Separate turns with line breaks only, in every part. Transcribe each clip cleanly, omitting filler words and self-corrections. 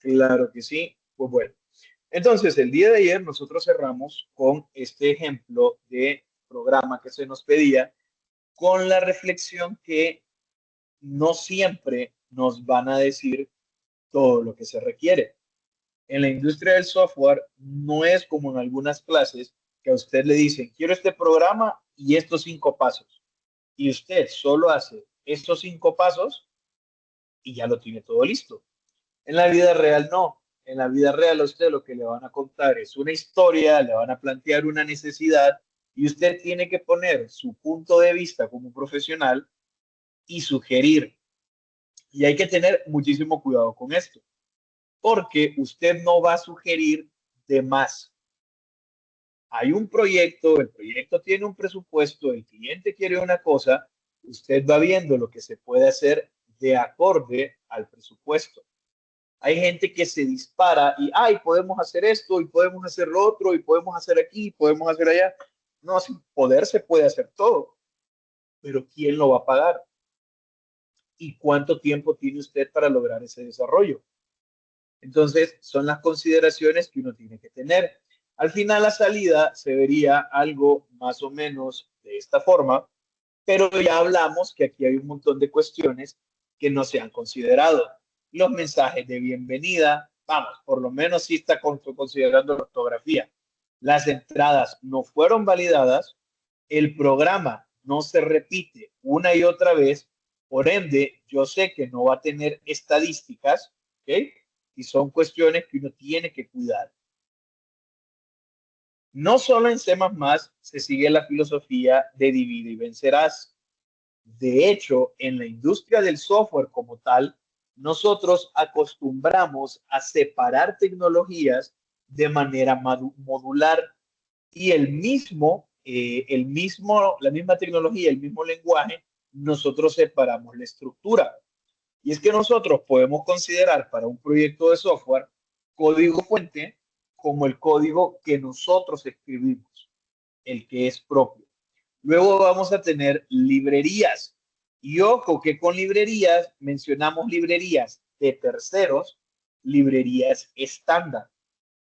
Claro que sí. Pues bueno, entonces el día de ayer nosotros cerramos con este ejemplo de programa que se nos pedía, con la reflexión que no siempre nos van a decir todo lo que se requiere. En la industria del software no es como en algunas clases que a usted le dicen, quiero este programa y estos 5 pasos. Y usted solo hace estos 5 pasos y ya lo tiene todo listo. En la vida real no. En la vida real a usted lo que le van a contar es una historia, le van a plantear una necesidad y usted tiene que poner su punto de vista como profesional y sugerir. Y hay que tener muchísimo cuidado con esto, porque usted no va a sugerir de más. Hay un proyecto, el proyecto tiene un presupuesto, el cliente quiere una cosa, usted va viendo lo que se puede hacer de acorde al presupuesto. Hay gente que se dispara y, ay, podemos hacer esto y podemos hacer lo otro y podemos hacer aquí y podemos hacer allá. No, sin poder se puede hacer todo, pero ¿quién lo va a pagar? ¿Y cuánto tiempo tiene usted para lograr ese desarrollo? Entonces, son las consideraciones que uno tiene que tener. Al final, la salida se vería algo más o menos de esta forma, pero ya hablamos que aquí hay un montón de cuestiones que no se han considerado. Los mensajes de bienvenida, vamos, por lo menos sí está considerando la ortografía. Las entradas no fueron validadas, el programa no se repite una y otra vez, por ende, yo sé que no va a tener estadísticas, ¿ok? Y son cuestiones que uno tiene que cuidar. No solo en C++ se sigue la filosofía de divide y vencerás. De hecho, en la industria del software como tal, nosotros acostumbramos a separar tecnologías de manera modular y la misma tecnología, el mismo lenguaje, nosotros separamos la estructura. Y es que nosotros podemos considerar para un proyecto de software código fuente como el código que nosotros escribimos, el que es propio. Luego vamos a tener librerías. Y ojo que con librerías mencionamos librerías de terceros, librerías estándar,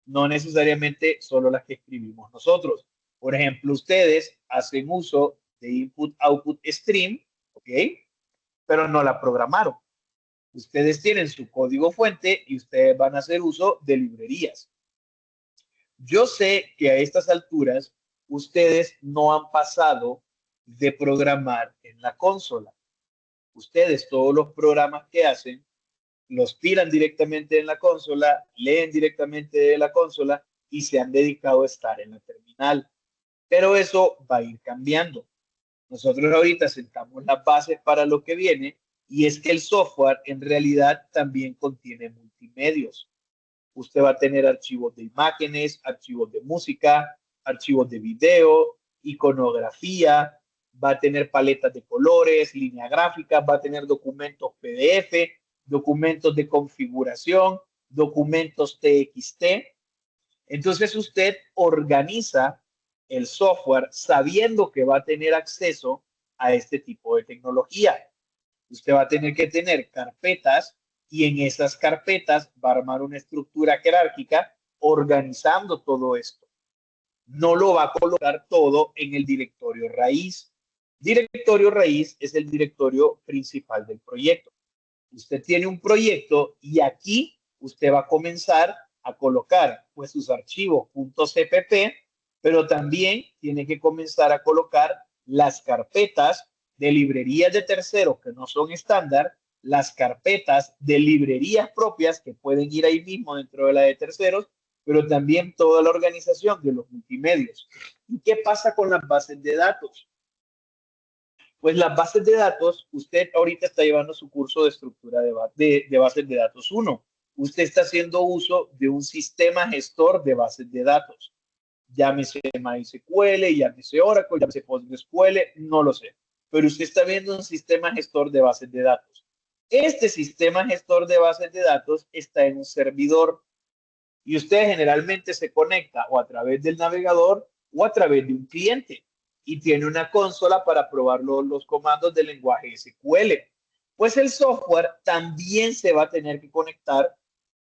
no necesariamente solo las que escribimos nosotros. Por ejemplo, ustedes hacen uso de input-output stream, ¿ok? Pero no la programaron. Ustedes tienen su código fuente y ustedes van a hacer uso de librerías. Yo sé que a estas alturas ustedes no han pasado de programar en la consola. Ustedes todos los programas que hacen los tiran directamente en la consola, leen directamente de la consola y se han dedicado a estar en la terminal. Pero eso va a ir cambiando. Nosotros ahorita sentamos las bases para lo que viene y es que el software en realidad también contiene multimedios. Usted va a tener archivos de imágenes, archivos de música, archivos de video, iconografía, va a tener paletas de colores, línea gráfica, va a tener documentos PDF, documentos de configuración, documentos TXT. Entonces usted organiza el software sabiendo que va a tener acceso a este tipo de tecnología. Usted va a tener que tener carpetas y en esas carpetas va a armar una estructura jerárquica organizando todo esto. No lo va a colocar todo en el directorio raíz. Directorio raíz es el directorio principal del proyecto. Usted tiene un proyecto y aquí usted va a comenzar a colocar pues sus archivos .cpp, pero también tiene que comenzar a colocar las carpetas de librerías de terceros que no son estándar, las carpetas de librerías propias que pueden ir ahí mismo dentro de la de terceros, pero también toda la organización de los multimedios. ¿Y qué pasa con las bases de datos? Pues las bases de datos, usted ahorita está llevando su curso de estructura de bases de datos 1. Usted está haciendo uso de un sistema gestor de bases de datos. Llámese MySQL, llámese Oracle, llámese PostgreSQL, no lo sé. Pero usted está viendo un sistema gestor de bases de datos. Este sistema gestor de bases de datos está en un servidor y usted generalmente se conecta o a través del navegador o a través de un cliente y tiene una consola para probar los comandos del lenguaje SQL. Pues el software también se va a tener que conectar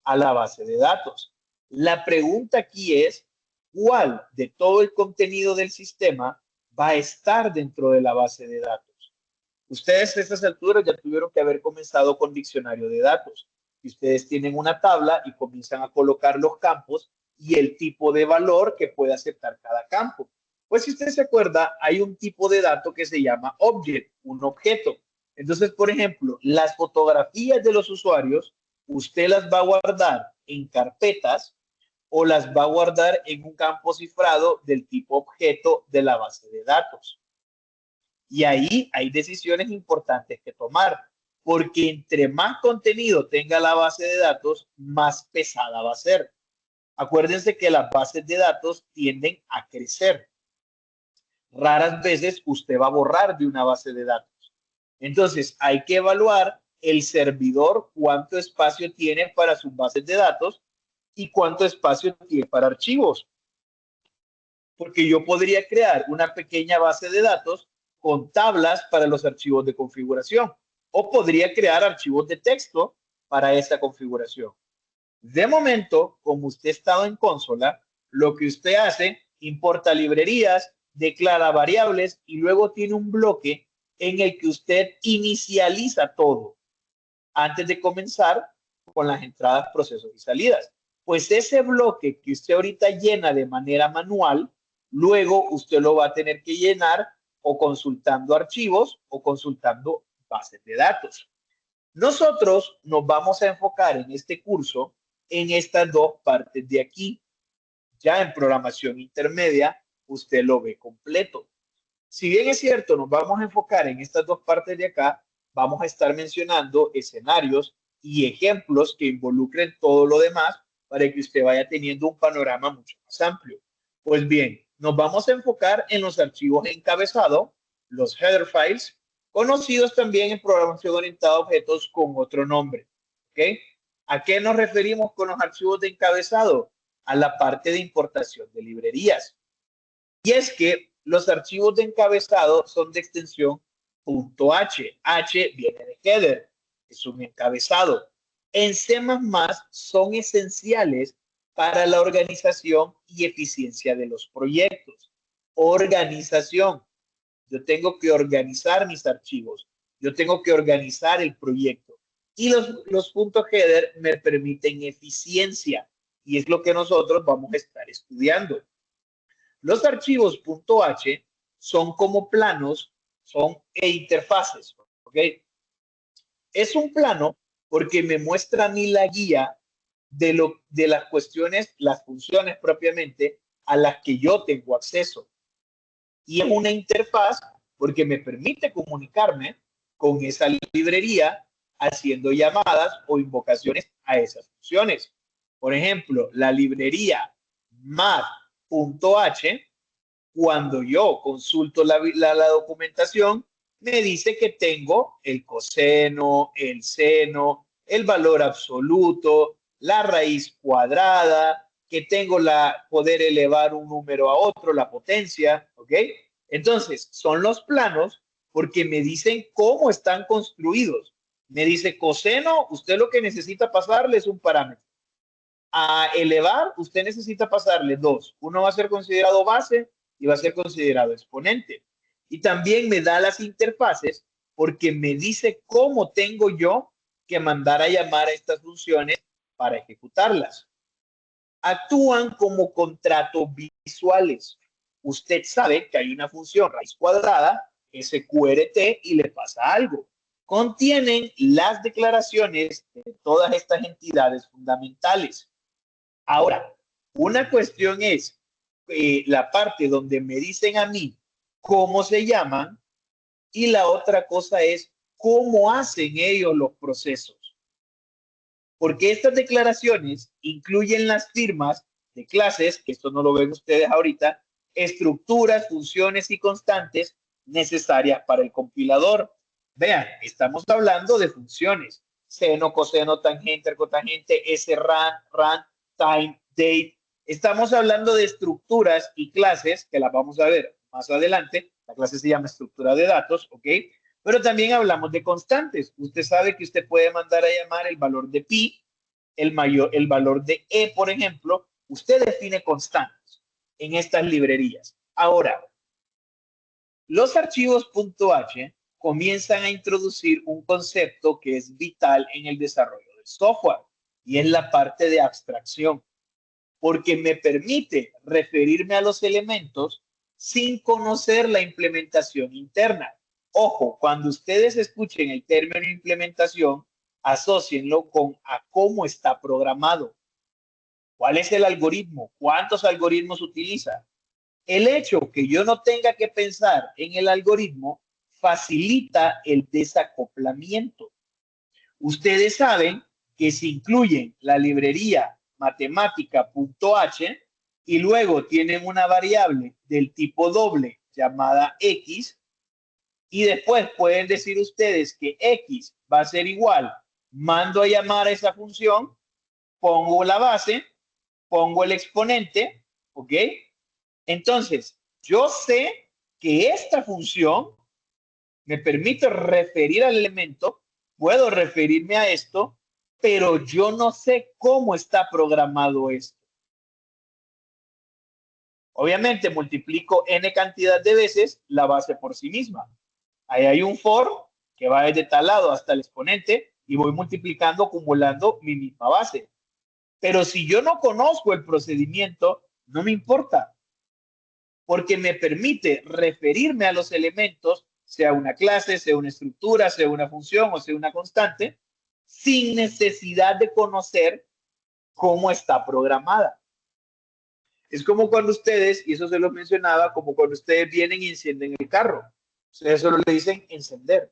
a la base de datos. La pregunta aquí es, ¿cuál de todo el contenido del sistema va a estar dentro de la base de datos? Ustedes a estas alturas ya tuvieron que haber comenzado con diccionario de datos. Y ustedes tienen una tabla y comienzan a colocar los campos y el tipo de valor que puede aceptar cada campo. Pues si usted se acuerda, hay un tipo de dato que se llama object, un objeto. Entonces, por ejemplo, las fotografías de los usuarios, usted las va a guardar en carpetas o las va a guardar en un campo cifrado del tipo objeto de la base de datos. Y ahí hay decisiones importantes que tomar, porque entre más contenido tenga la base de datos, más pesada va a ser. Acuérdense que las bases de datos tienden a crecer. Raras veces usted va a borrar de una base de datos. Entonces, hay que evaluar el servidor, cuánto espacio tiene para sus bases de datos y cuánto espacio tiene para archivos. Porque yo podría crear una pequeña base de datos con tablas para los archivos de configuración o podría crear archivos de texto para esa configuración. De momento, como usted ha estado en consola, lo que usted hace, importa librerías, declara variables y luego tiene un bloque en el que usted inicializa todo antes de comenzar con las entradas, procesos y salidas. Pues ese bloque que usted ahorita llena de manera manual, luego usted lo va a tener que llenar o consultando archivos o consultando bases de datos. Nosotros nos vamos a enfocar en este curso en estas dos partes de aquí. Ya en programación intermedia, usted lo ve completo. Si bien es cierto, nos vamos a enfocar en estas dos partes de acá, vamos a estar mencionando escenarios y ejemplos que involucren todo lo demás para que usted vaya teniendo un panorama mucho más amplio. Pues bien, nos vamos a enfocar en los archivos de encabezado, los header files, conocidos también en programación orientada a objetos con otro nombre. ¿Ok? ¿A qué nos referimos con los archivos de encabezado? A la parte de importación de librerías. Y es que los archivos de encabezado son de extensión .h. H viene de header, es un encabezado. En C++ son esenciales para la organización y eficiencia de los proyectos. Organización. Yo tengo que organizar mis archivos. Yo tengo que organizar el proyecto. Y los puntos header me permiten eficiencia. Y es lo que nosotros vamos a estar estudiando. Los archivos .h son como planos, son interfaces, ¿ok? Es un plano porque me muestra a mí la guía de las cuestiones, las funciones propiamente a las que yo tengo acceso. Y es una interfaz porque me permite comunicarme con esa librería haciendo llamadas o invocaciones a esas funciones. Por ejemplo, la librería math.h, cuando yo consulto la documentación, me dice que tengo el coseno, el seno, el valor absoluto, la raíz cuadrada, que tengo poder elevar un número a otro, la potencia, ¿ok? Entonces, son los planos porque me dicen cómo están construidos. Me dice coseno, usted lo que necesita pasarle es un parámetro. A elevar, usted necesita pasarle dos. Uno va a ser considerado base y va a ser considerado exponente. Y también me da las interfaces porque me dice cómo tengo yo que mandar a llamar a estas funciones para ejecutarlas. Actúan como contratos visuales. Usted sabe que hay una función raíz cuadrada, SQRT, y le pasa algo. Contienen las declaraciones de todas estas entidades fundamentales. Ahora, una cuestión es la parte donde me dicen a mí cómo se llaman y la otra cosa es cómo hacen ellos los procesos. Porque estas declaraciones incluyen las firmas de clases, que esto no lo ven ustedes ahorita, estructuras, funciones y constantes necesarias para el compilador. Vean, estamos hablando de funciones. Seno, coseno, tangente, arcotangente, sran, ran, time, date. Estamos hablando de estructuras y clases, que las vamos a ver más adelante. La clase se llama estructura de datos, ¿ok? Pero también hablamos de constantes. Usted sabe que usted puede mandar a llamar el valor de pi el valor de E, por ejemplo, usted define constantes en estas librerías. Ahora, los archivos .h comienzan a introducir un concepto que es vital en el desarrollo del software y es la parte de abstracción, porque me permite referirme a los elementos sin conocer la implementación interna. Ojo, cuando ustedes escuchen el término implementación, asócienlo con a cómo está programado. ¿Cuál es el algoritmo? ¿Cuántos algoritmos utiliza? El hecho que yo no tenga que pensar en el algoritmo facilita el desacoplamiento. Ustedes saben que si incluyen la librería matemática.h y luego tienen una variable del tipo doble llamada x, y después pueden decir ustedes que x va a ser igual, mando a llamar a esa función, pongo la base, pongo el exponente, ¿ok? Entonces, yo sé que esta función me permite referir al elemento, puedo referirme a esto, pero yo no sé cómo está programado esto. Obviamente multiplico n cantidad de veces la base por sí misma. Ahí hay un for que va desde tal lado hasta el exponente y voy multiplicando, acumulando mi misma base. Pero si yo no conozco el procedimiento, no me importa, porque me permite referirme a los elementos, sea una clase, sea una estructura, sea una función o sea una constante, sin necesidad de conocer cómo está programada. Es como cuando ustedes, y eso se los mencionaba, como cuando ustedes vienen y encienden el carro. Ustedes solo le dicen encender.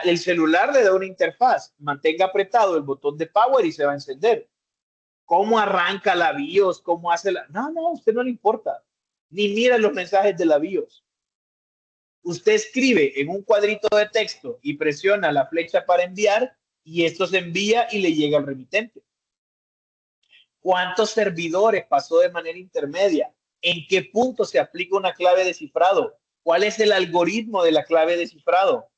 El celular le da una interfaz. Mantenga apretado el botón de power y se va a encender. ¿Cómo arranca la BIOS? ¿Cómo hace la...? No, a usted no le importa. Ni mira los mensajes de la BIOS. Usted escribe en un cuadrito de texto y presiona la flecha para enviar y esto se envía y le llega al remitente. ¿Cuántos servidores pasó de manera intermedia? ¿En qué punto se aplica una clave de cifrado? ¿Cuál es el algoritmo de la clave de cifrado?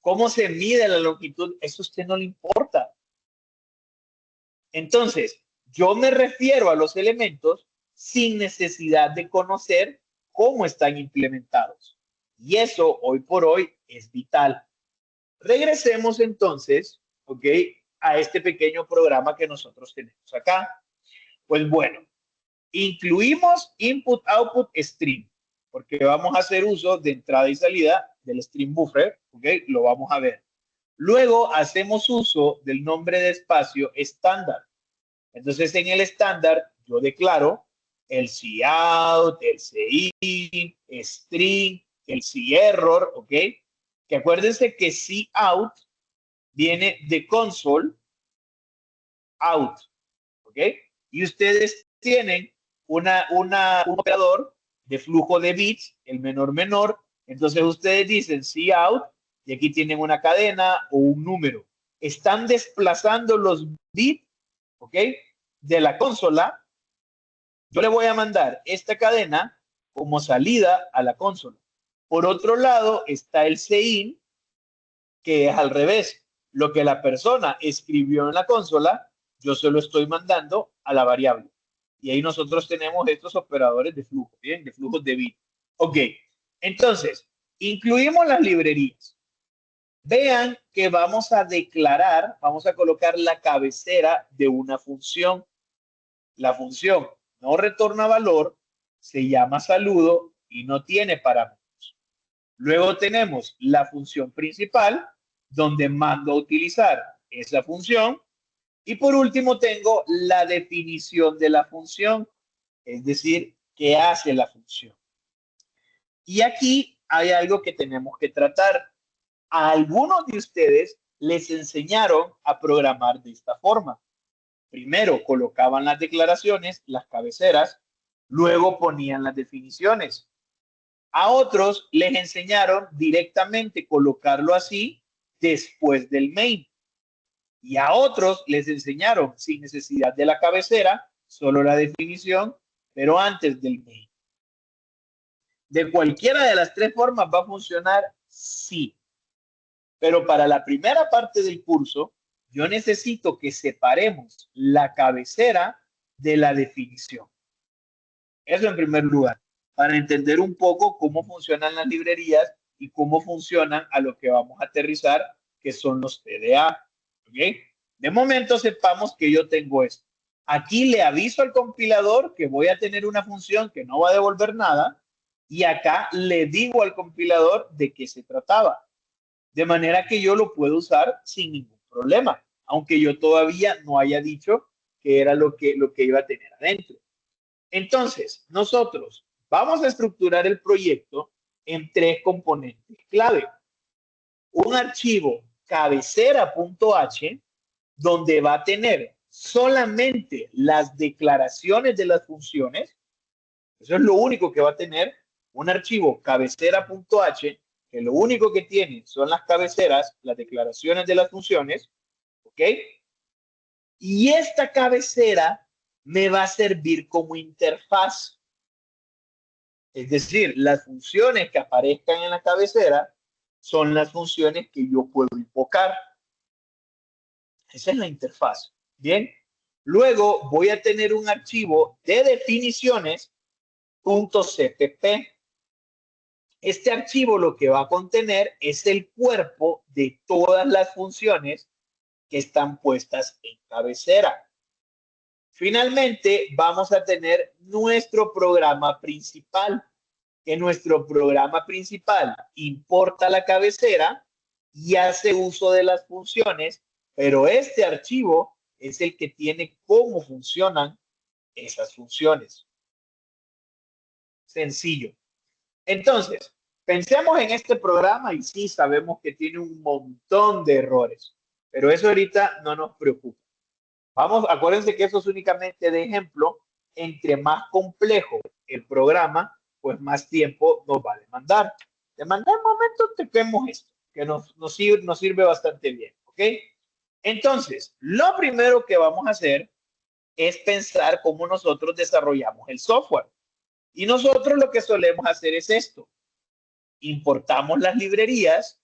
¿Cómo se mide la longitud? Eso a usted no le importa. Entonces, yo me refiero a los elementos sin necesidad de conocer cómo están implementados. Y eso hoy por hoy es vital. Regresemos entonces, ¿ok? A este pequeño programa que nosotros tenemos acá. Pues bueno, incluimos input, output, stream, porque vamos a hacer uso de entrada y salida del stream buffer, ¿ok? Lo vamos a ver. Luego hacemos uso del nombre de espacio estándar. Entonces en el estándar yo declaro el cout, el cin, string, el cerror, ¿ok? Que acuérdense que cout viene de console out, ¿ok? Y ustedes tienen un operador de flujo de bits, el menor, entonces ustedes dicen cout y aquí tienen una cadena o un número. Están desplazando los bits, ¿ok? De la consola. Yo le voy a mandar esta cadena como salida a la consola. Por otro lado está el cin, que es al revés. Lo que la persona escribió en la consola, yo se lo estoy mandando a la variable. Y ahí nosotros tenemos estos operadores de flujo, ¿bien? De flujos de bit. Ok, entonces, incluimos las librerías. Vean que vamos a declarar, vamos a colocar la cabecera de una función. La función no retorna valor, se llama saludo y no tiene parámetros. Luego tenemos la función principal, donde mando a utilizar esa función. Y por último tengo la definición de la función, es decir, qué hace la función. Y aquí hay algo que tenemos que tratar. A algunos de ustedes les enseñaron a programar de esta forma. Primero colocaban las declaraciones, las cabeceras, luego ponían las definiciones. A otros les enseñaron directamente colocarlo así después del main. Y a otros les enseñaron sin necesidad de la cabecera, solo la definición, pero antes del main. De cualquiera de las tres formas va a funcionar, sí. Pero para la primera parte del curso, yo necesito que separemos la cabecera de la definición. Eso en primer lugar, para entender un poco cómo funcionan las librerías y cómo funcionan a lo que vamos a aterrizar, que son los TDA. ¿Okay? De momento sepamos que yo tengo esto. Aquí le aviso al compilador que voy a tener una función que no va a devolver nada y acá le digo al compilador de qué se trataba. De manera que yo lo puedo usar sin ningún problema, aunque yo todavía no haya dicho que era lo que iba a tener adentro. Entonces, nosotros vamos a estructurar el proyecto en tres componentes clave. Un archivo cabecera.h donde va a tener solamente las declaraciones de las funciones. Eso es lo único que va a tener un archivo cabecera.h, que lo único que tiene son las cabeceras, las declaraciones de las funciones, ¿ok? Y esta cabecera me va a servir como interfaz. Es decir, las funciones que aparezcan en la cabecera son las funciones que yo puedo invocar. Esa es la interfaz. Bien. Luego voy a tener un archivo de definiciones .cpp. Este archivo lo que va a contener es el cuerpo de todas las funciones que están puestas en cabecera. Finalmente, vamos a tener nuestro programa principal, que nuestro programa principal importa la cabecera y hace uso de las funciones, pero este archivo es el que tiene cómo funcionan esas funciones. Sencillo. Entonces, pensemos en este programa y sí sabemos que tiene un montón de errores, pero eso ahorita no nos preocupa. Vamos, acuérdense que eso es únicamente de ejemplo. Entre más complejo el programa, pues más tiempo nos va a demandar. Demandar un momento, toquemos esto, que nos sirve bastante bien, ¿ok? Entonces, lo primero que vamos a hacer es pensar cómo nosotros desarrollamos el software. Y nosotros lo que solemos hacer es esto. Importamos las librerías,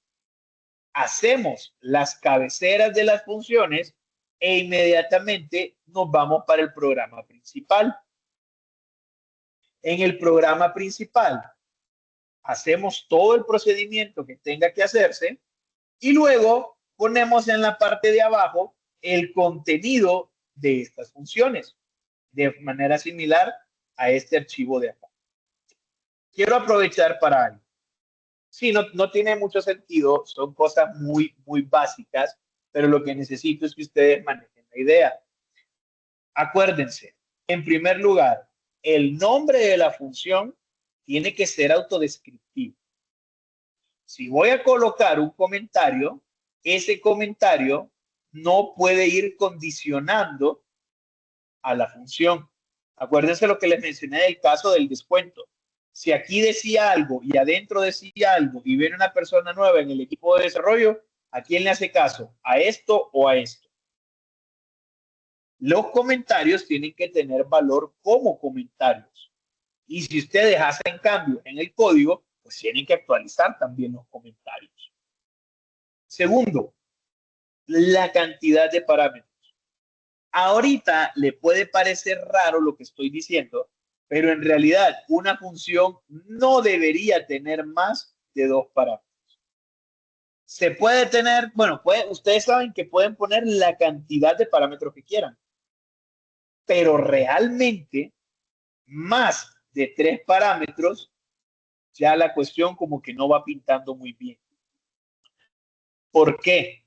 hacemos las cabeceras de las funciones e inmediatamente nos vamos para el programa principal. En el programa principal hacemos todo el procedimiento que tenga que hacerse y luego ponemos en la parte de abajo el contenido de estas funciones de manera similar a este archivo de acá. Quiero aprovechar para algo. Sí, no tiene mucho sentido, son cosas muy básicas, pero lo que necesito es que ustedes manejen la idea. Acuérdense, en primer lugar, el nombre de la función tiene que ser autodescriptivo. Si voy a colocar un comentario, ese comentario no puede ir condicionando a la función. Acuérdense lo que les mencioné del caso del descuento. Si aquí decía algo y adentro decía algo y viene una persona nueva en el equipo de desarrollo, ¿a quién le hace caso? ¿A esto o a esto? Los comentarios tienen que tener valor como comentarios. Y si ustedes hacen cambios en el código, pues tienen que actualizar también los comentarios. Segundo, la cantidad de parámetros. Ahorita le puede parecer raro lo que estoy diciendo, pero en realidad una función no debería tener más de 2 parámetros. Se puede tener, bueno, ustedes saben que pueden poner la cantidad de parámetros que quieran, pero realmente más de 3 parámetros, ya la cuestión como que no va pintando muy bien. ¿Por qué?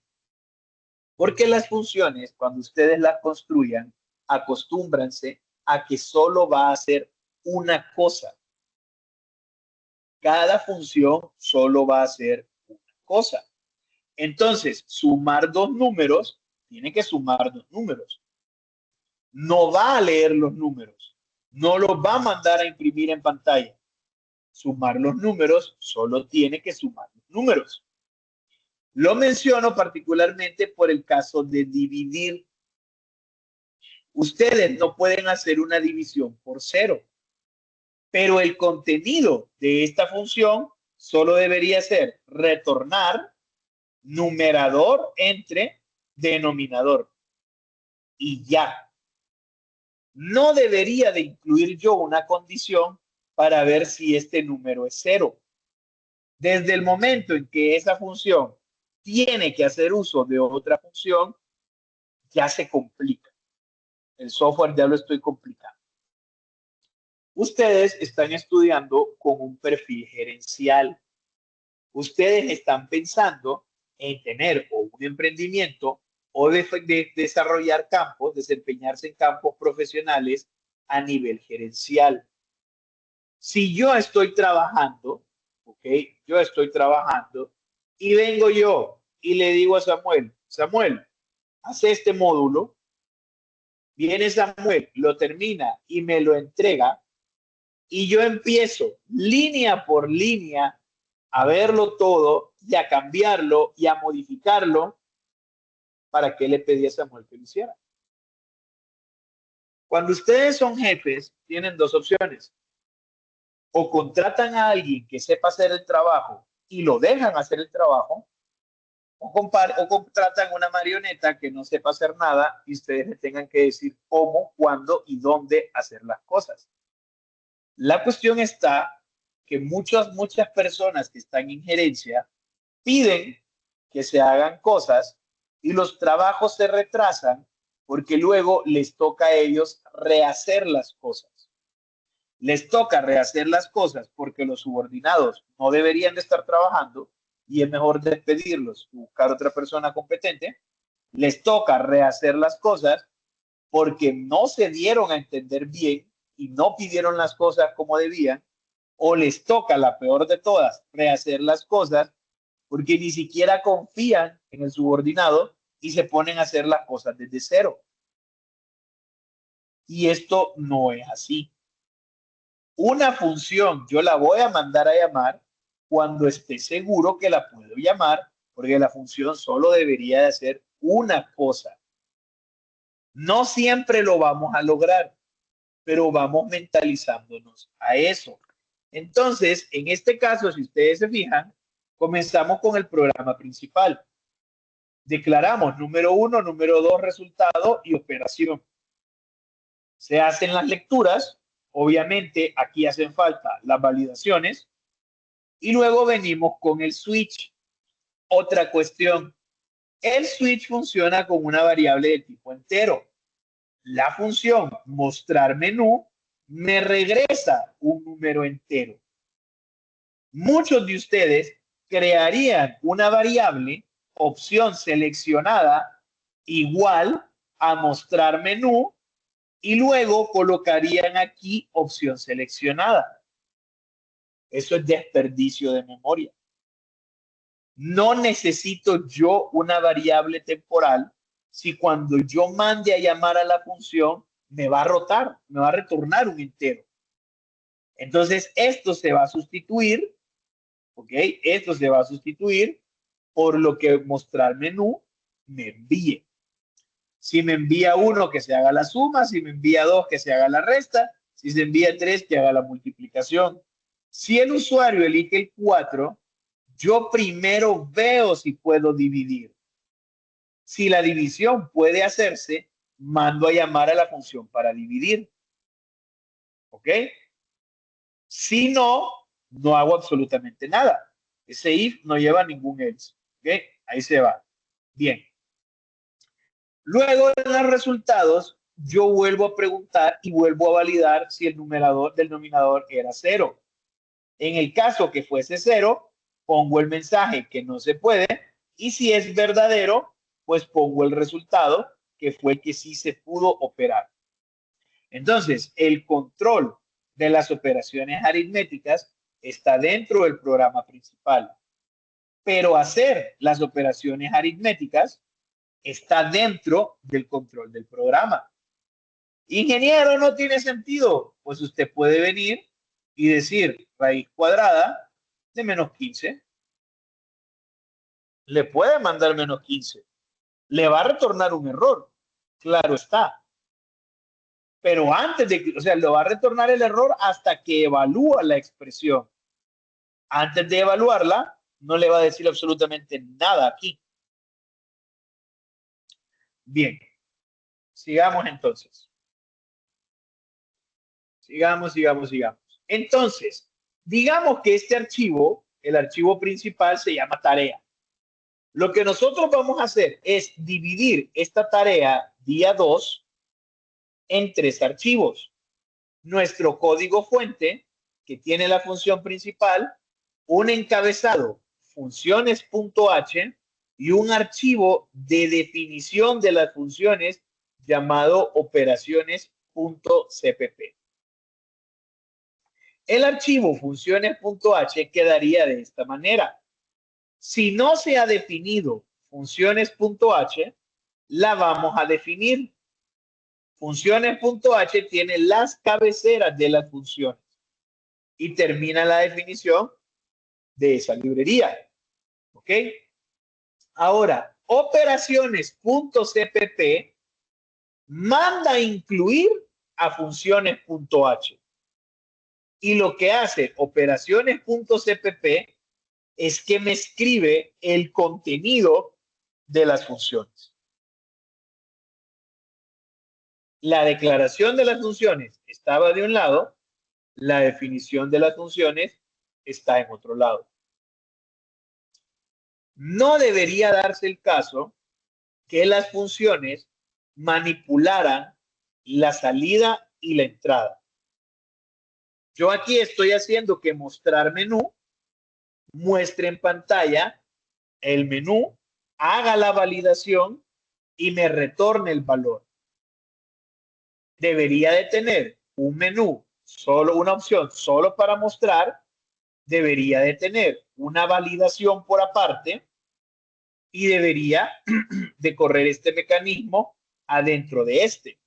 Porque las funciones, cuando ustedes las construyan, acostúmbranse a que solo va a hacer una cosa. Cada función solo va a hacer una cosa. Entonces, sumar dos números, tiene que sumar dos números. No va a leer los números. No los va a mandar a imprimir en pantalla. Sumar los números, solo tiene que sumar los números. Lo menciono particularmente por el caso de dividir. Ustedes no pueden hacer una división por 0, pero el contenido de esta función solo debería ser retornar numerador entre denominador. Y ya. No debería de incluir yo una condición para ver si este número es 0. Desde el momento en que esa función tiene que hacer uso de otra función, ya se complica. El software ya lo estoy complicando. Ustedes están estudiando con un perfil gerencial. Ustedes están pensando en tener o un emprendimiento o de desarrollar campos, desempeñarse en campos profesionales a nivel gerencial. Si yo estoy trabajando, ¿ok? Yo estoy trabajando y vengo yo y le digo a Samuel, Samuel, hace este módulo, viene Samuel, lo termina y me lo entrega y yo empiezo línea por línea a verlo todo y a cambiarlo y a modificarlo. ¿Para qué le pedí a Samuel que lo hiciera? Cuando ustedes son jefes, tienen dos opciones. O contratan a alguien que sepa hacer el trabajo y lo dejan hacer el trabajo, o contratan una marioneta que no sepa hacer nada y ustedes le tengan que decir cómo, cuándo y dónde hacer las cosas. La cuestión está que muchas personas que están en gerencia piden que se hagan cosas y los trabajos se retrasan porque luego les toca a ellos rehacer las cosas. Les toca rehacer las cosas porque los subordinados no deberían de estar trabajando y es mejor despedirlos y buscar otra persona competente. Les toca rehacer las cosas porque no se dieron a entender bien y no pidieron las cosas como debían, o les toca, la peor de todas, rehacer las cosas porque ni siquiera confían en el subordinado y se ponen a hacer las cosas desde cero. Y esto no es así. Una función yo la voy a mandar a llamar cuando esté seguro que la puedo llamar, porque la función solo debería de hacer una cosa. No siempre lo vamos a lograr, pero vamos mentalizándonos a eso. Entonces, en este caso, si ustedes se fijan, comenzamos con el programa principal. Declaramos número 1, número 2, resultado y operación. Se hacen las lecturas, obviamente aquí hacen falta las validaciones y luego venimos con el switch. Otra cuestión, el switch funciona con una variable de tipo entero. La función mostrar menú me regresa un número entero. Muchos de ustedes crearían una variable opción seleccionada igual a mostrar menú y luego colocarían aquí opción seleccionada. Eso es desperdicio de memoria. No necesito yo una variable temporal si cuando yo mande a llamar a la función me va a rotar, me va a retornar un entero. Entonces, esto se va a sustituir, ¿ok? Esto se va a sustituir por lo que mostrar menú me envíe. Si me envía 1, que se haga la suma. Si me envía 2, que se haga la resta. Si se envía 3, que haga la multiplicación. Si el usuario elige el 4, yo primero veo si puedo dividir. Si la división puede hacerse, mando a llamar a la función para dividir. ¿Ok? Si no, no hago absolutamente nada. Ese if no lleva ningún else. ¿Ok? Ahí se va. Bien. Luego en los resultados, yo vuelvo a preguntar y vuelvo a validar si el numerador del denominador era 0. En el caso que fuese 0, pongo el mensaje que no se puede y si es verdadero, pues pongo el resultado que fue que sí se pudo operar. Entonces, el control de las operaciones aritméticas está dentro del programa principal, pero hacer las operaciones aritméticas está dentro del control del programa. Ingeniero, no tiene sentido. Pues usted puede venir y decir raíz cuadrada de menos 15. Le puede mandar menos 15. Le va a retornar un error. Claro está. Pero antes de que, o sea, le va a retornar el error hasta que evalúa la expresión. Antes de evaluarla, no le va a decir absolutamente nada aquí. Bien, sigamos entonces. Sigamos. Entonces, digamos que este archivo, el archivo principal, se llama tarea. Lo que nosotros vamos a hacer es dividir esta tarea día 2 en 3 archivos. Nuestro código fuente, que tiene la función principal, un encabezado funciones.h y un archivo de definición de las funciones llamado operaciones.cpp. El archivo funciones.h quedaría de esta manera. Si no se ha definido funciones.h, la vamos a definir. Funciones.h tiene las cabeceras de las funciones y termina la definición de esa librería. ¿Ok? Ahora, operaciones.cpp manda a incluir a funciones.h. Y lo que hace operaciones.cpp es que me escribe el contenido de las funciones. La declaración de las funciones estaba de un lado, la definición de las funciones está en otro lado. No debería darse el caso que las funciones manipularan la salida y la entrada. Yo aquí estoy haciendo que mostrar menú muestre en pantalla el menú, haga la validación y me retorne el valor. Debería de tener un menú, solo una opción, solo para mostrar, debería de tener una validación por aparte y debería de correr este mecanismo adentro de este.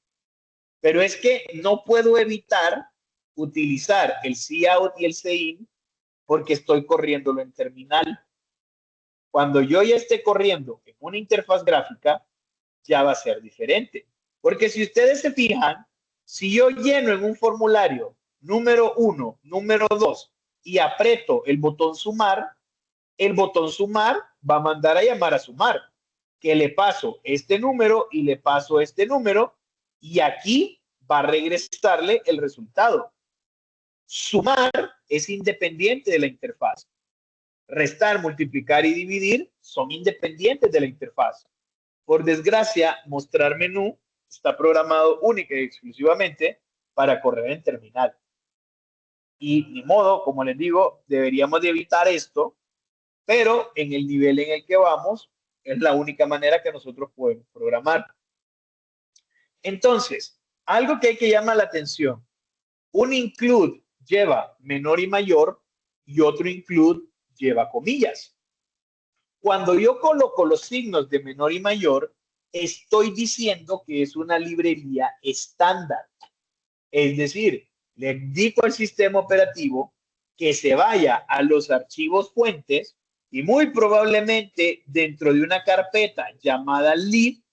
Pero es que no puedo evitar utilizar el cout y el cin porque estoy corriéndolo en terminal. Cuando yo ya esté corriendo en una interfaz gráfica, ya va a ser diferente. Porque si ustedes se fijan, si yo lleno en un formulario número 1, número 2 y aprieto el botón sumar va a mandar a llamar a sumar, que le paso este número y le paso este número y aquí va a regresarle el resultado. Sumar es independiente de la interfaz. Restar, multiplicar y dividir son independientes de la interfaz. Por desgracia, mostrar menú está programado única y exclusivamente para correr en terminal. Y ni modo, como les digo, deberíamos de evitar esto, pero en el nivel en el que vamos, es la única manera que nosotros podemos programar. Entonces, algo que hay que llamar la atención, un include lleva menor y mayor y otro include lleva comillas. Cuando yo coloco los signos de menor y mayor, estoy diciendo que es una librería estándar. Es decir, le indico al sistema operativo que se vaya a los archivos fuentes y muy probablemente dentro de una carpeta llamada lib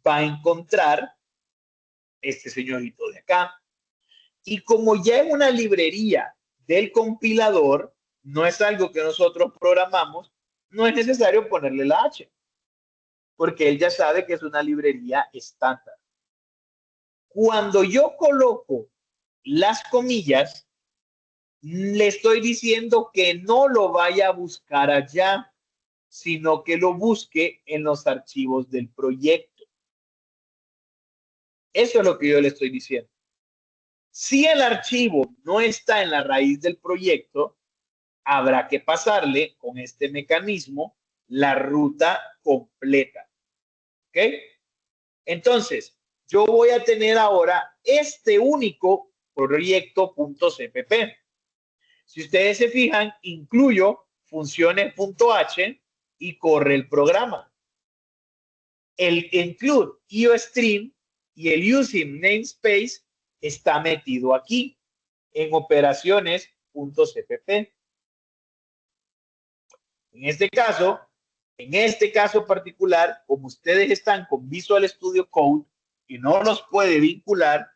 va a encontrar este señorito de acá. Y como ya es una librería del compilador, no es algo que nosotros programamos, no es necesario ponerle la H, porque él ya sabe que es una librería estándar. Cuando yo coloco las comillas, le estoy diciendo que no lo vaya a buscar allá, sino que lo busque en los archivos del proyecto. Eso es lo que yo le estoy diciendo. Si el archivo no está en la raíz del proyecto, habrá que pasarle con este mecanismo la ruta completa. ¿Ok? Entonces, yo voy a tener ahora este único proyecto.cpp. Si ustedes se fijan, incluyo funciones.h y corre el programa. El include IOStream y el using namespace está metido aquí en operaciones.cpp. En este caso particular, como ustedes están con Visual Studio Code y no los puede vincular,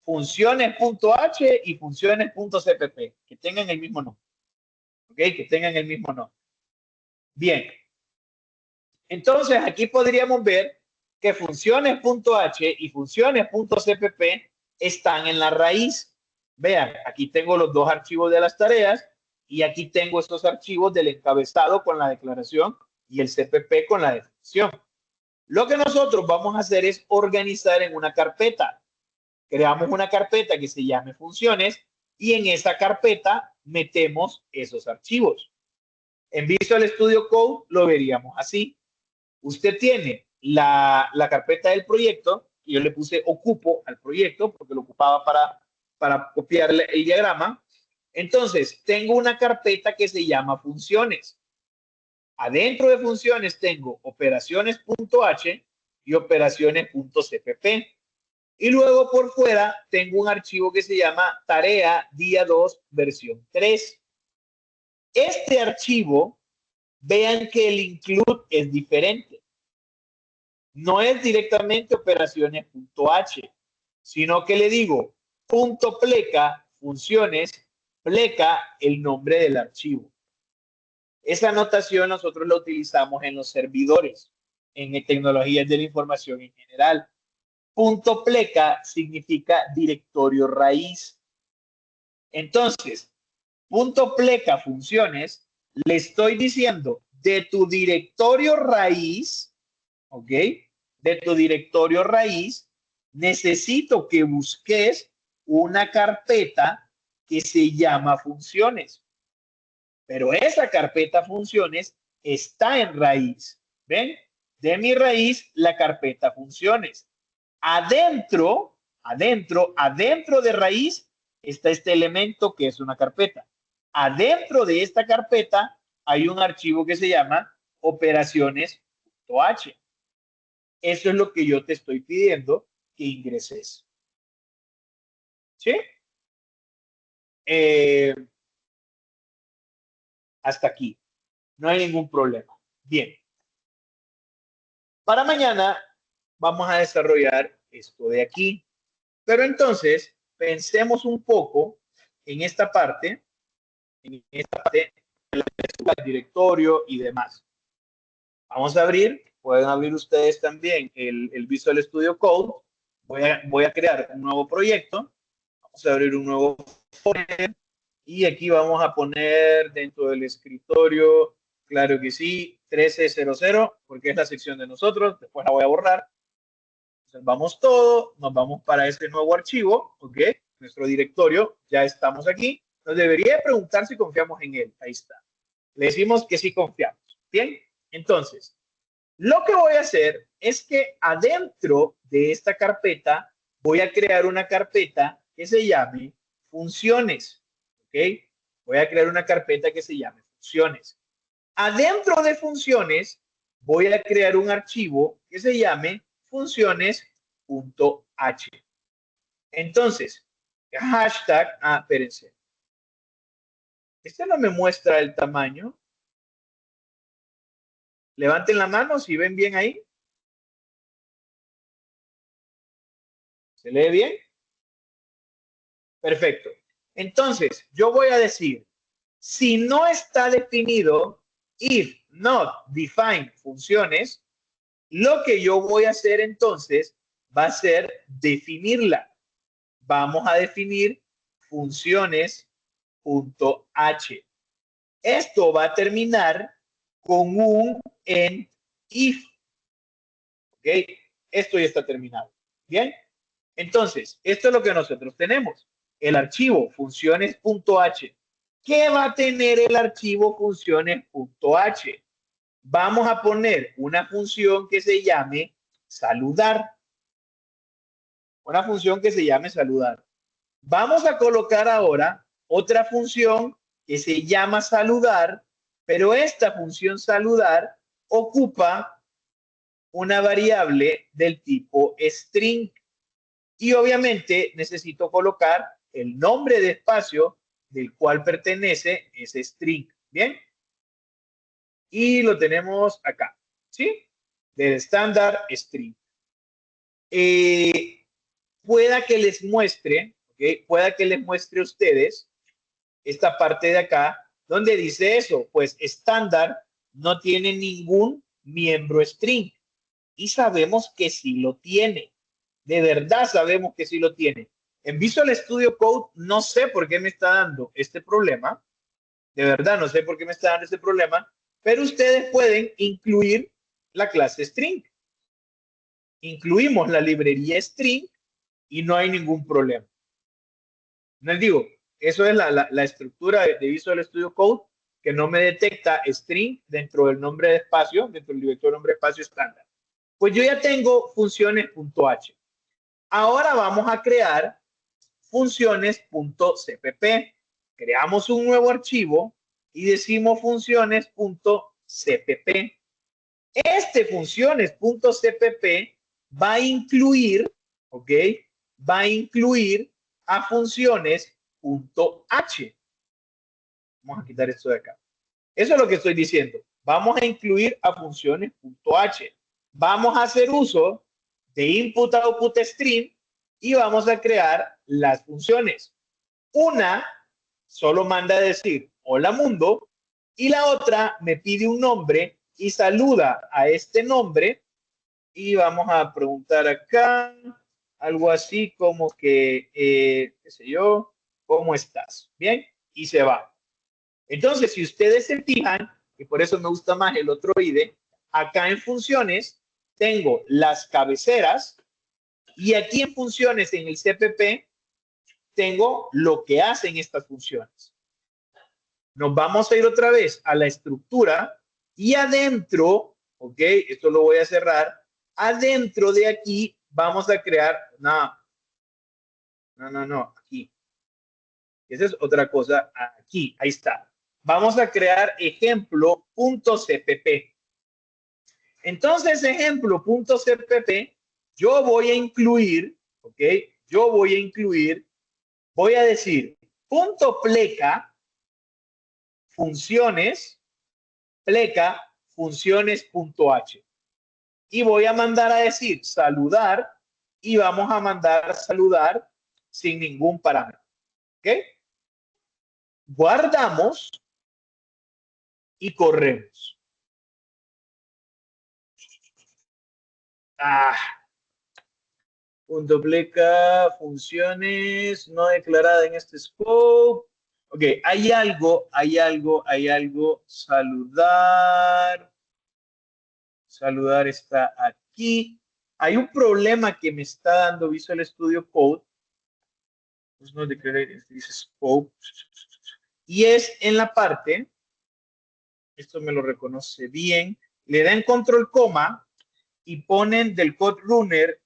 funciones.h y funciones.cpp, que tengan el mismo nombre. ¿Ok? Que tengan el mismo nombre. Bien. Entonces, aquí podríamos ver que funciones.h y funciones.cpp están en la raíz. Vean, aquí tengo los dos archivos de las tareas y aquí tengo estos archivos del encabezado con la declaración y el CPP con la definición. Lo que nosotros vamos a hacer es organizar en una carpeta. Creamos una carpeta que se llame funciones y en esa carpeta metemos esos archivos. En Visual Studio Code lo veríamos así. Usted tiene la carpeta del proyecto, y yo le puse ocupo al proyecto porque lo ocupaba para copiar el diagrama. Entonces, tengo una carpeta que se llama funciones. Adentro de funciones tengo operaciones.h y operaciones.cpp. Y luego por fuera tengo un archivo que se llama tarea día 2 versión 3. Este archivo, vean que el include es diferente. No es directamente operaciones.h, sino que le digo punto pleca, funciones, pleca el nombre del archivo. Esa notación nosotros la utilizamos en los servidores, en tecnologías de la información en general. Punto pleca significa directorio raíz. Entonces, punto pleca funciones, le estoy diciendo de tu directorio raíz, ¿ok? De tu directorio raíz, necesito que busques una carpeta que se llama funciones. Pero esa carpeta funciones está en raíz. ¿Ven? De mi raíz, la carpeta funciones. Adentro de raíz está este elemento que es una carpeta. Adentro de esta carpeta hay un archivo que se llama operaciones.h. Eso es lo que yo te estoy pidiendo que ingreses. ¿Sí? Hasta aquí. No hay ningún problema. Bien. Para mañana vamos a desarrollar esto de aquí. Pero entonces, pensemos un poco en esta parte del directorio y demás. Vamos a abrir, pueden abrir ustedes también el Visual Studio Code. Voy a crear un nuevo proyecto. Vamos a abrir un nuevo folder y aquí vamos a poner dentro del escritorio, claro que sí, 1300, porque es la sección de nosotros. Después la voy a borrar. Observamos todo, nos vamos para este nuevo archivo, ¿ok? Nuestro directorio, ya estamos aquí. Nos debería preguntar si confiamos en él. Ahí está. Le decimos que sí confiamos. Bien, entonces, lo que voy a hacer es que adentro de esta carpeta voy a crear una carpeta que se llame funciones, ¿ok? Voy a crear una carpeta que se llame funciones. Adentro de funciones voy a crear un archivo que se llame funciones.h. Entonces, hashtag, espérense. Este no me muestra el tamaño. Levanten la mano si ven bien ahí. ¿Se lee bien? Perfecto. Entonces, yo voy a decir, si no está definido, if not define funciones, lo que yo voy a hacer entonces va a ser definirla. Vamos a definir funciones.h. Esto va a terminar con un end if. ¿Ok? Esto ya está terminado. Bien. Entonces, esto es lo que nosotros tenemos. El archivo funciones.h. ¿Qué va a tener el archivo funciones.h? Vamos a poner una función que se llame saludar. Una función que se llame saludar. Vamos a colocar ahora otra función que se llama saludar, pero esta función saludar ocupa una variable del tipo string. Y obviamente necesito colocar el nombre de espacio del cual pertenece ese string. Bien. Y lo tenemos acá. ¿Sí? Del estándar string. Pueda que les muestre, ¿okay? Pueda que les muestre a ustedes esta parte de acá, donde dice eso, pues estándar no tiene ningún miembro string. y sabemos que sí lo tiene. De verdad sabemos que sí lo tiene. En Visual Studio Code no sé por qué me está dando este problema. De verdad no sé por qué me está dando este problema, pero ustedes pueden incluir la clase string. Incluimos la librería string y no hay ningún problema. Les digo, eso es la estructura de Visual Studio Code, que no me detecta string dentro del nombre de espacio, dentro del directorio nombre de espacio estándar. Pues yo ya tengo funciones.h. Ahora vamos a crear funciones.cpp. Creamos un nuevo archivo y decimos funciones.cpp. Este funciones.cpp va a incluir, ¿ok? Va a incluir a funciones.h. Vamos a quitar esto de acá. Eso es lo que estoy diciendo. Vamos a incluir a funciones.h. Vamos a hacer uso de input output stream y vamos a crear las funciones. Una solo manda a decir hola mundo y la otra me pide un nombre y saluda a este nombre y vamos a preguntar acá algo así como que, qué sé yo, ¿cómo estás? Bien, y se va. Entonces, si ustedes se fijan, y por eso me gusta más el otro IDE, acá en funciones tengo las cabeceras y aquí en funciones en el CPP tengo lo que hacen estas funciones. Nos vamos a ir otra vez a la estructura y adentro, ok, esto lo voy a cerrar, adentro de aquí vamos a crear, no, aquí. Esa es otra cosa, aquí, ahí está. Vamos a crear ejemplo.cpp. Entonces, ejemplo.cpp, yo voy a incluir, ok, yo voy a incluir, voy a decir punto pleca, funciones, pleca, funciones.h. Y voy a mandar a decir saludar y vamos a mandar saludar sin ningún parámetro. ¿Ok? Guardamos y corremos. Punto pleca, funciones no declarada en este scope. Ok, hay algo, saludar. Saludar está aquí. Hay un problema que me está dando Visual Studio Code. Pues no declaré, dice scope. Y es en la parte, esto me lo reconoce bien, le dan control coma y ponen del code runner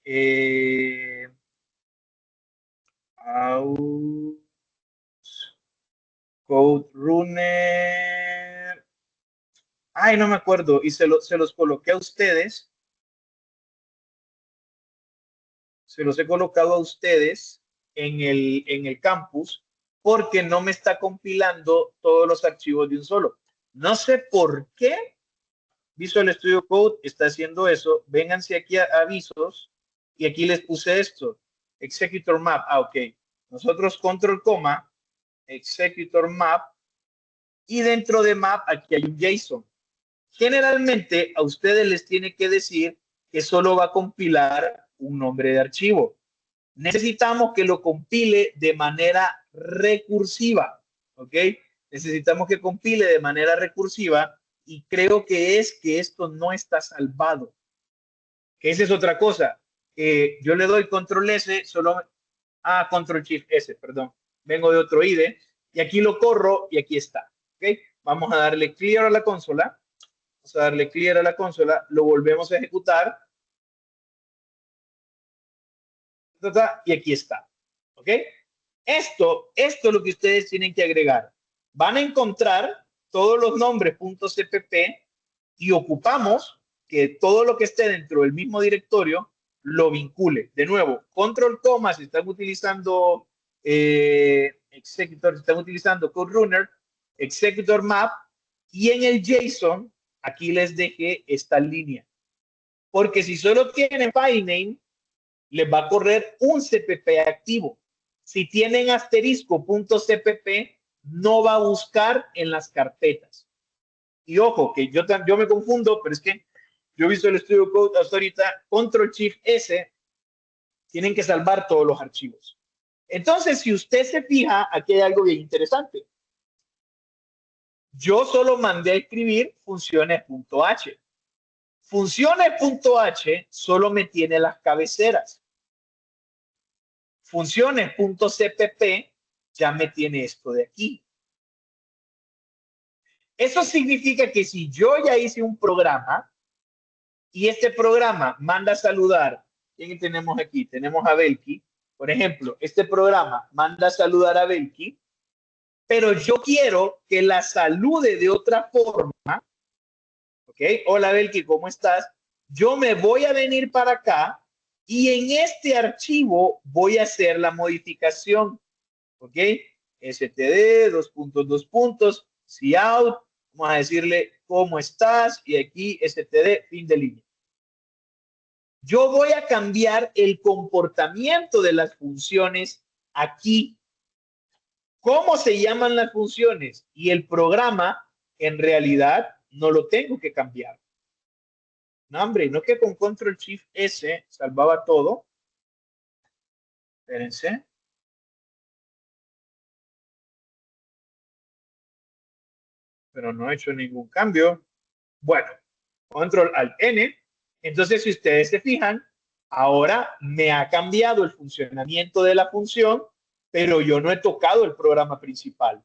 code runner. Ay, no me acuerdo. Y se los coloqué a ustedes. Se los he colocado a ustedes en el campus porque no me está compilando todos los archivos de un solo. No sé por qué Visual Studio Code está haciendo eso. Vénganse aquí a avisos y aquí les puse esto. Executor map. Ok. Nosotros control coma, executor map y dentro de map aquí hay un JSON. Generalmente a ustedes les tiene que decir que solo va a compilar un nombre de archivo. Necesitamos que lo compile de manera recursiva, ¿ok? Necesitamos que compile de manera recursiva y creo que es que esto no está salvado. Que esa es otra cosa. Yo le doy control S, control shift S, perdón. Vengo de otro IDE y aquí lo corro y aquí está, ¿ok? Vamos a darle clear a la consola. Vamos a darle clear a la consola, lo volvemos a ejecutar y aquí está. ¿Ok? Esto es lo que ustedes tienen que agregar. Van a encontrar todos los nombres .cpp y ocupamos que todo lo que esté dentro del mismo directorio lo vincule. De nuevo, control coma si están utilizando executor, si están utilizando code runner, executor map y en el JSON aquí les dejé esta línea. Porque si solo tienen file name, les va a correr un CPP activo. Si tienen asterisco.cpp, no va a buscar en las carpetas. Y ojo, que yo me confundo, pero es que Yo Visual Studio Code hasta ahorita, Control-Shift-S, tienen que salvar todos los archivos. Entonces, si usted se fija, aquí hay algo bien interesante. Yo solo mandé a escribir funciones.h. Funciones.h solo me tiene las cabeceras. Funciones.cpp ya me tiene esto de aquí. Eso significa que si yo ya hice un programa y este programa manda a saludar, ¿quién tenemos aquí? Tenemos a Belki. Por ejemplo, este programa manda a saludar a Belki, pero yo quiero que la salude de otra forma. ¿Ok? Hola Belki, ¿cómo estás? Yo me voy a venir para acá y en este archivo voy a hacer la modificación. ¿Ok? std, cout, vamos a decirle cómo estás y aquí std, fin de línea. Yo voy a cambiar el comportamiento de las funciones aquí. ¿Cómo se llaman las funciones? Y el programa, en realidad, no lo tengo que cambiar. No, hombre, no es que con Control-Shift-S salvaba todo. Espérense. Pero no he hecho ningún cambio. Bueno, Control-Alt-N. Entonces, si ustedes se fijan, ahora me ha cambiado el funcionamiento de la función, pero yo no he tocado el programa principal.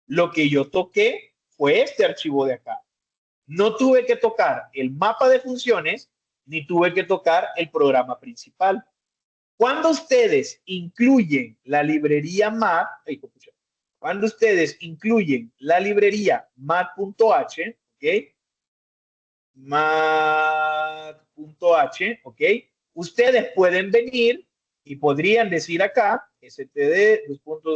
Lo que yo toqué fue este archivo de acá. No tuve que tocar el mapa de funciones, ni tuve que tocar el programa principal. Cuando ustedes incluyen la librería mat, cuando ustedes incluyen la librería mat.h, ¿ok? Mat.h, ¿ok? Ustedes pueden venir y podrían decir acá, std, cout,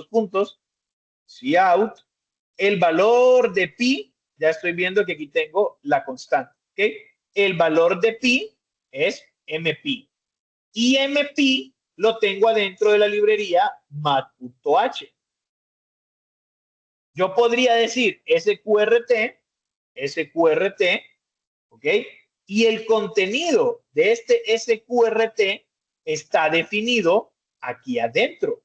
el valor de pi, ya estoy viendo que aquí tengo la constante, ¿ok? El valor de pi es mpi. Y mpi lo tengo adentro de la librería mat.h. Yo podría decir sqrt, ¿ok? Y el contenido de este sqrt está definido aquí adentro,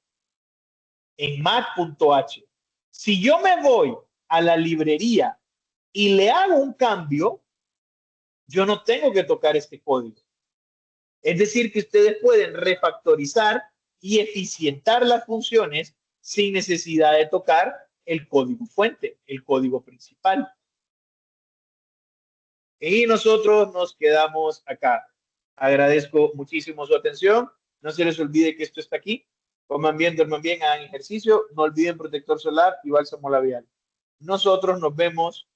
en mat.h. Si yo me voy a la librería y le hago un cambio, yo no tengo que tocar este código. Es decir, que ustedes pueden refactorizar y eficientar las funciones sin necesidad de tocar el código fuente, el código principal. Y nosotros nos quedamos acá. Agradezco muchísimo su atención. No se les olvide que esto está aquí. Coman bien, duerman bien, hagan ejercicio. No olviden protector solar y bálsamo labial. Nosotros nos vemos